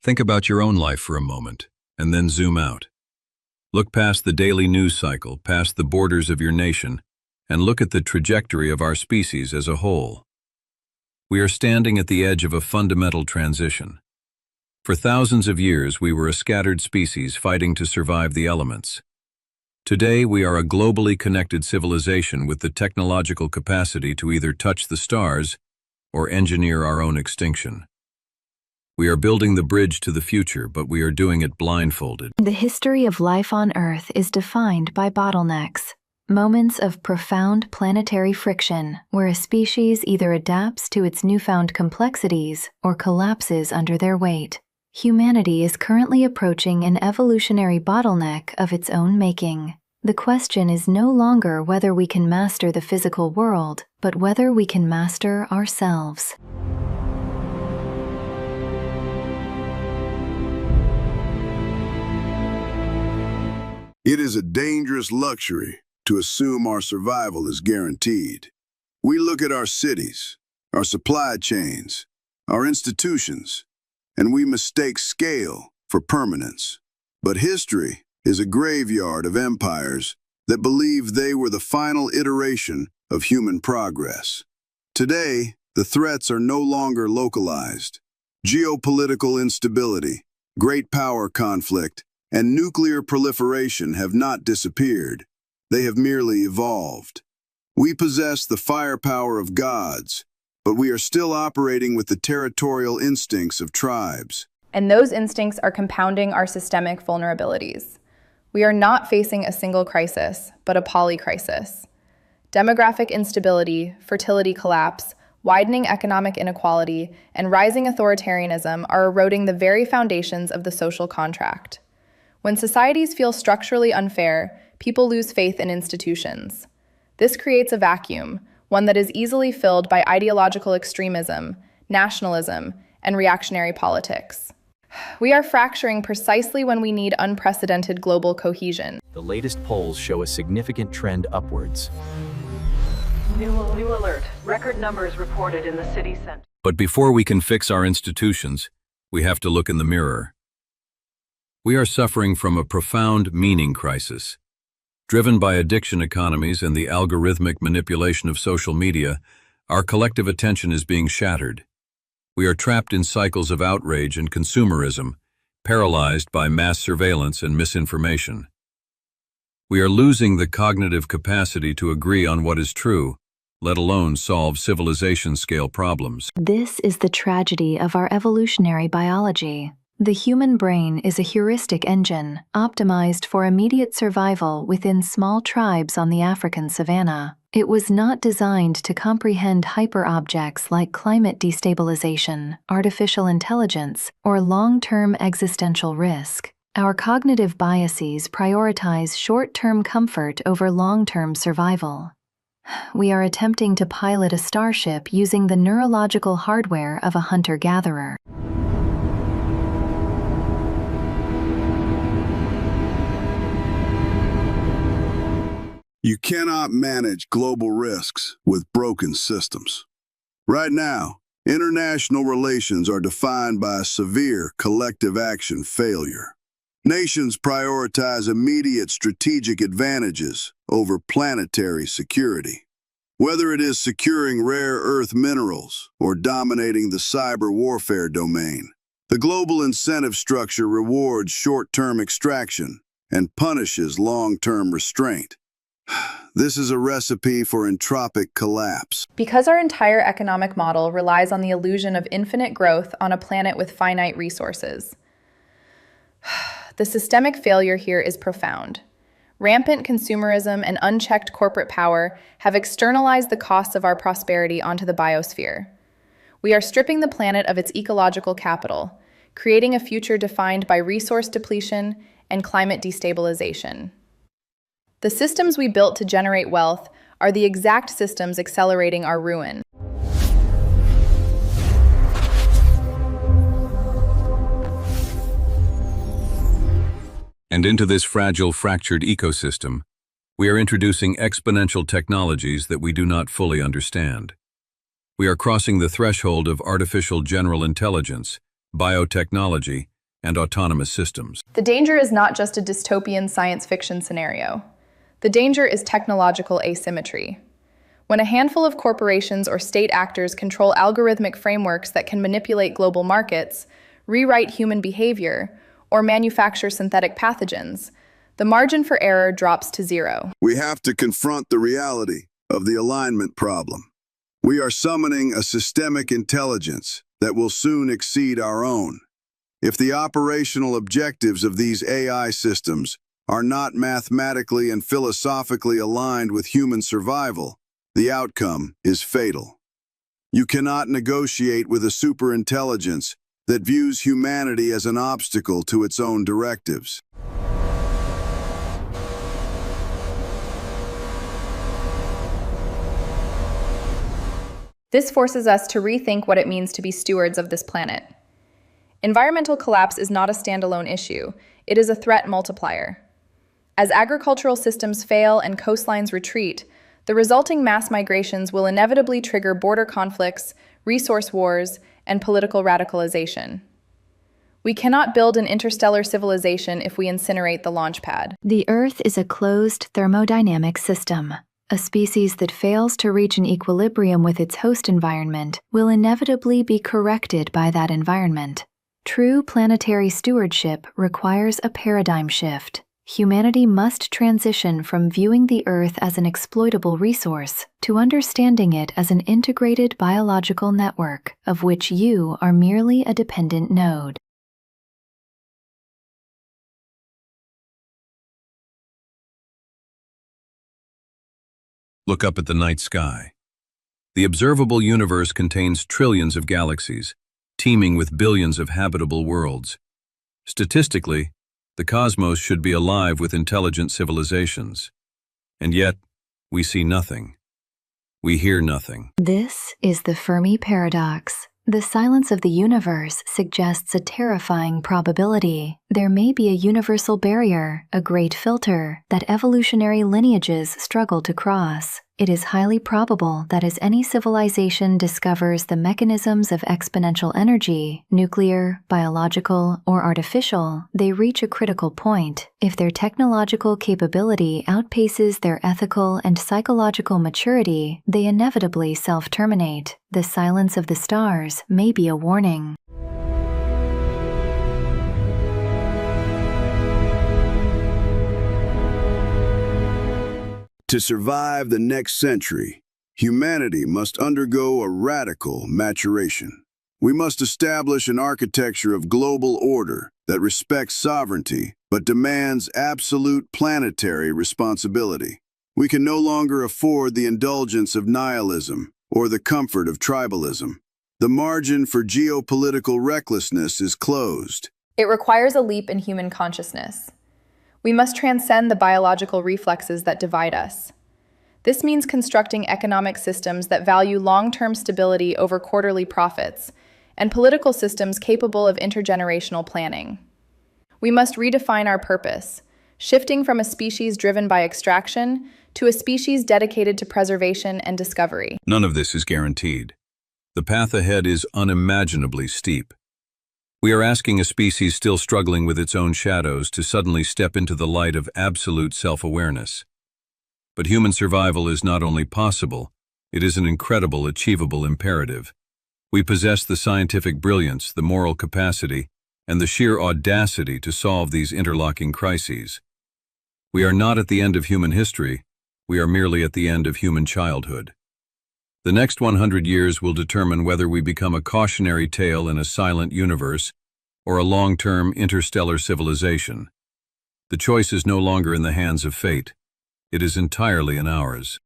Think about your own life for a moment, and then zoom out. Look past the daily news cycle, past the borders of your nation, and look at the trajectory of our species as a whole. We are standing at the edge of a fundamental transition. For thousands of years, we were a scattered species fighting to survive the elements. Today, we are a globally connected civilization with the technological capacity to either touch the stars or engineer our own extinction. We are building the bridge to the future, but we are doing it blindfolded. The history of life on Earth is defined by bottlenecks, moments of profound planetary friction where a species either adapts to its newfound complexities or collapses under their weight. Humanity is currently approaching an evolutionary bottleneck of its own making. The question is no longer whether we can master the physical world, but whether we can master ourselves. It is a dangerous luxury to assume our survival is guaranteed. We look at our cities, our supply chains, our institutions, and we mistake scale for permanence. But history is a graveyard of empires that believed they were the final iteration of human progress. Today, the threats are no longer localized. Geopolitical instability, great power conflict, and nuclear proliferation have not disappeared. They have merely evolved. We possess the firepower of gods, but we are still operating with the territorial instincts of tribes. And those instincts are compounding our systemic vulnerabilities. We are not facing a single crisis, but a polycrisis. Demographic instability, fertility collapse, widening economic inequality, and rising authoritarianism are eroding the very foundations of the social contract. When societies feel structurally unfair, people lose faith in institutions. This creates a vacuum, one that is easily filled by ideological extremism, nationalism, and reactionary politics. We are fracturing precisely when we need unprecedented global cohesion. The latest polls show a significant trend upwards. New alert. Record numbers reported in the city center. But before we can fix our institutions, we have to look in the mirror. We are suffering from a profound meaning crisis. Driven by addiction economies and the algorithmic manipulation of social media, our collective attention is being shattered. We are trapped in cycles of outrage and consumerism, paralyzed by mass surveillance and misinformation. We are losing the cognitive capacity to agree on what is true, let alone solve civilization-scale problems. This is the tragedy of our evolutionary biology. The human brain is a heuristic engine, optimized for immediate survival within small tribes on the African savanna. It was not designed to comprehend hyperobjects like climate destabilization, artificial intelligence, or long-term existential risk. Our cognitive biases prioritize short-term comfort over long-term survival. We are attempting to pilot a starship using the neurological hardware of a hunter-gatherer. You cannot manage global risks with broken systems. Right now, international relations are defined by a severe collective action failure. Nations prioritize immediate strategic advantages over planetary security. Whether it is securing rare earth minerals or dominating the cyber warfare domain, the global incentive structure rewards short-term extraction and punishes long-term restraint. This is a recipe for entropic collapse. Because our entire economic model relies on the illusion of infinite growth on a planet with finite resources. The systemic failure here is profound. Rampant consumerism and unchecked corporate power have externalized the costs of our prosperity onto the biosphere. We are stripping the planet of its ecological capital, creating a future defined by resource depletion and climate destabilization. The systems we built to generate wealth are the exact systems accelerating our ruin. And into this fragile, fractured ecosystem, we are introducing exponential technologies that we do not fully understand. We are crossing the threshold of artificial general intelligence, biotechnology, and autonomous systems. The danger is not just a dystopian science fiction scenario. The danger is technological asymmetry. When a handful of corporations or state actors control algorithmic frameworks that can manipulate global markets, rewrite human behavior, or manufacture synthetic pathogens, the margin for error drops to zero. We have to confront the reality of the alignment problem. We are summoning a systemic intelligence that will soon exceed our own. If the operational objectives of these AI systems are not mathematically and philosophically aligned with human survival, the outcome is fatal. You cannot negotiate with a superintelligence that views humanity as an obstacle to its own directives. This forces us to rethink what it means to be stewards of this planet. Environmental collapse is not a standalone issue, it is a threat multiplier. As agricultural systems fail and coastlines retreat, the resulting mass migrations will inevitably trigger border conflicts, resource wars, and political radicalization. We cannot build an interstellar civilization if we incinerate the launch pad. The Earth is a closed thermodynamic system. A species that fails to reach an equilibrium with its host environment will inevitably be corrected by that environment. True planetary stewardship requires a paradigm shift. Humanity must transition from viewing the Earth as an exploitable resource to understanding it as an integrated biological network, of which you are merely a dependent node. Look up at the night sky. The observable universe contains trillions of galaxies, teeming with billions of habitable worlds. Statistically, the cosmos should be alive with intelligent civilizations. And yet, we see nothing. We hear nothing. This is the Fermi Paradox. The silence of the universe suggests a terrifying probability. There may be a universal barrier, a great filter, that evolutionary lineages struggle to cross. It is highly probable that as any civilization discovers the mechanisms of exponential energy, nuclear, biological, or artificial, they reach a critical point. If their technological capability outpaces their ethical and psychological maturity, they inevitably self-terminate. The silence of the stars may be a warning. To survive the next century, humanity must undergo a radical maturation. We must establish an architecture of global order that respects sovereignty but demands absolute planetary responsibility. We can no longer afford the indulgence of nihilism or the comfort of tribalism. The margin for geopolitical recklessness is closed. It requires a leap in human consciousness. We must transcend the biological reflexes that divide us. This means constructing economic systems that value long-term stability over quarterly profits, and political systems capable of intergenerational planning. We must redefine our purpose, shifting from a species driven by extraction to a species dedicated to preservation and discovery. None of this is guaranteed. The path ahead is unimaginably steep. We are asking a species still struggling with its own shadows to suddenly step into the light of absolute self-awareness. But human survival is not only possible, it is an incredible, achievable imperative. We possess the scientific brilliance, the moral capacity, and the sheer audacity to solve these interlocking crises. We are not at the end of human history, we are merely at the end of human childhood. The next 100 years will determine whether we become a cautionary tale in a silent universe or a long-term interstellar civilization. The choice is no longer in the hands of fate. It is entirely in ours.